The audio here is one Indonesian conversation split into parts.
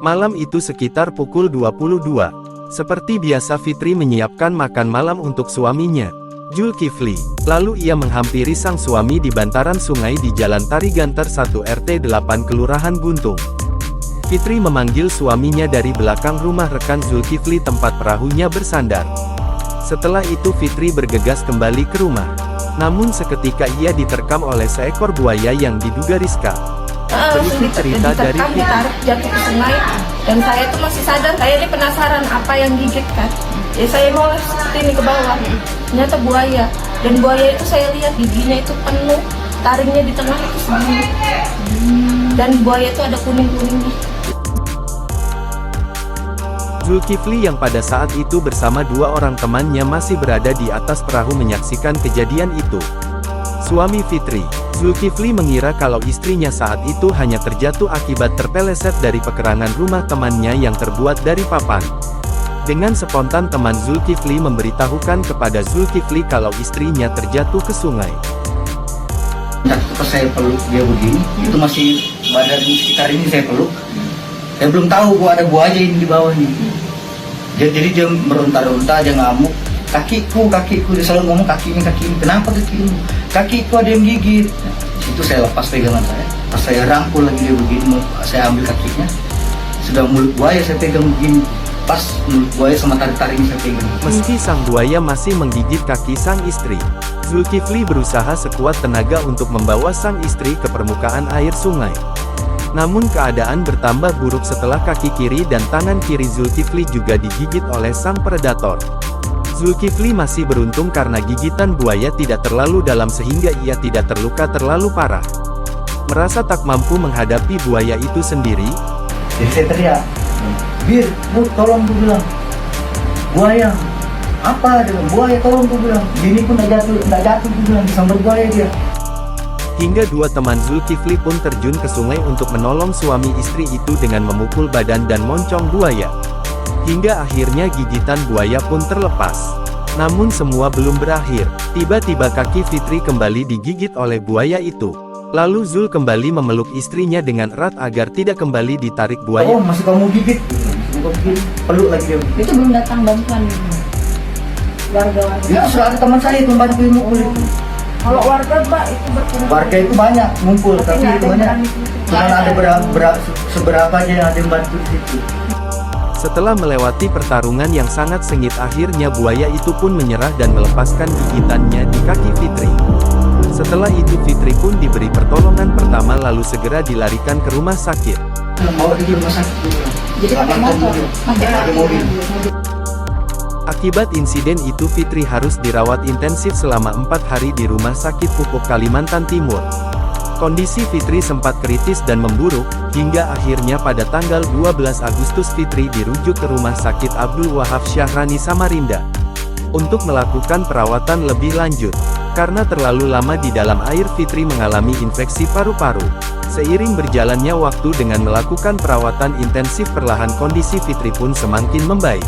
Malam itu sekitar pukul 22. Seperti biasa Fitri menyiapkan makan malam untuk suaminya, Zulkifli. Lalu ia menghampiri sang suami di bantaran sungai di Jalan Tariganter 1 RT 8 Kelurahan Guntung. Fitri memanggil suaminya dari belakang rumah rekan Zulkifli tempat perahunya bersandar. Setelah itu Fitri bergegas kembali ke rumah. Namun seketika ia diterkam oleh seekor buaya yang diduga Rizka. Berikut cerita dari Fitri. Ditarik jatuh ke sungai, dan saya tuh masih sadar, saya ini penasaran apa yang gigit kan. Ya saya mau seperti ini ke bawah, ternyata buaya. Dan buaya itu saya lihat giginya itu penuh, taringnya di tengah itu segini. Dan buaya itu ada kuning-kuningnya. Zulkifli yang pada saat itu bersama dua orang temannya masih berada di atas perahu menyaksikan kejadian itu. Suami Fitri, Zulkifli mengira kalau istrinya saat itu hanya terjatuh akibat terpeleset dari pekerangan rumah temannya yang terbuat dari papan. Dengan spontan teman Zulkifli memberitahukan kepada Zulkifli kalau istrinya terjatuh ke sungai. Pas saya peluk dia begini, itu masih badan sekitar ini saya peluk. Saya belum tahu bahwa ada buaya ini di bawahnya. Jadi dia meronta-ronta, dia ngamuk. Kakiku, dia selalu ngomong kaki ini, kenapa kakimu? Kakiku ada yang gigit. Situ saya lepas pegangan saya. Pas saya rangkul lagi dia begini, saya ambil kakinya. Sudah mulut buaya saya pegang begini. Pas mulut buaya sama taring-taring saya pegang. Meski sang buaya masih menggigit kaki sang istri, Zulkifli berusaha sekuat tenaga untuk membawa sang istri ke permukaan air sungai. Namun keadaan bertambah buruk setelah kaki kiri dan tangan kiri Zulkifli juga digigit oleh sang predator. Zulkifli masih beruntung karena gigitan buaya tidak terlalu dalam sehingga ia tidak terluka terlalu parah. Merasa tak mampu menghadapi buaya itu sendiri, Jadi saya teriak, Bir, bu, tolong bu bilang, buaya, apa? Dia bilang, buaya tolong bu bilang, gini pun nggak jatuh bu bilang, disambar buaya dia. hingga dua teman Zulkifli pun terjun ke sungai untuk menolong suami istri itu dengan memukul badan dan moncong buaya. Hingga akhirnya gigitan buaya pun terlepas. Namun semua belum berakhir. Tiba-tiba kaki Fitri kembali digigit oleh buaya itu. Lalu Zul kembali memeluk istrinya dengan erat agar tidak kembali ditarik buaya. Oh, masih kamu gigit? Peluk lagi dia. Itu belum datang bantuan warga-warga. Ya, sudah ada teman saya itu bantu mukul itu. Kalau warga Mbak itu berkumpul. Warga itu banyak ngumpul, tapi itu banyak. Cuma ada seberapa aja yang ada yang bantu di situ. Setelah melewati pertarungan yang sangat sengit, akhirnya buaya itu pun menyerah dan melepaskan gigitannya di kaki Fitri. Setelah itu Fitri pun diberi pertolongan pertama lalu segera dilarikan ke rumah sakit. Bawa di rumah sakit dulu. Jadi pakai motor, pakai mobil. Akibat insiden itu Fitri harus dirawat intensif selama 4 hari di Rumah Sakit Pupuk Kalimantan Timur. Kondisi Fitri sempat kritis dan memburuk, hingga akhirnya pada tanggal 12 Agustus Fitri dirujuk ke Rumah Sakit Abdul Wahab Syahrani Samarinda untuk melakukan perawatan lebih lanjut. Karena terlalu lama di dalam air, Fitri mengalami infeksi paru-paru. Seiring berjalannya waktu dengan melakukan perawatan intensif, perlahan kondisi Fitri pun semakin membaik.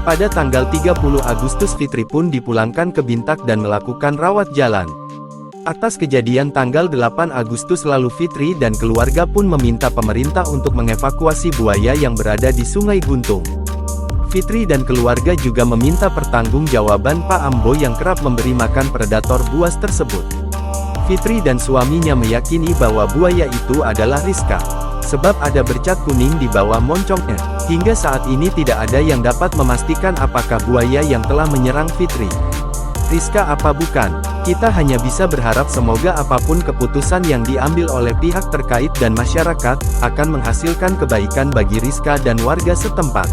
Pada tanggal 30 Agustus Fitri pun dipulangkan ke Bintak dan melakukan rawat jalan. Atas kejadian tanggal 8 Agustus lalu, Fitri dan keluarga pun meminta pemerintah untuk mengevakuasi buaya yang berada di Sungai Guntung. Fitri dan keluarga juga meminta pertanggungjawaban Pak Ambo yang kerap memberi makan predator buas tersebut. Fitri dan suaminya meyakini bahwa buaya itu adalah Rizka, sebab ada bercat kuning di bawah moncongnya. Hingga saat ini tidak ada yang dapat memastikan apakah buaya yang telah menyerang Fitri Rizka apa bukan. Kita hanya bisa berharap semoga apapun keputusan yang diambil oleh pihak terkait dan masyarakat, akan menghasilkan kebaikan bagi Rizka dan warga setempat.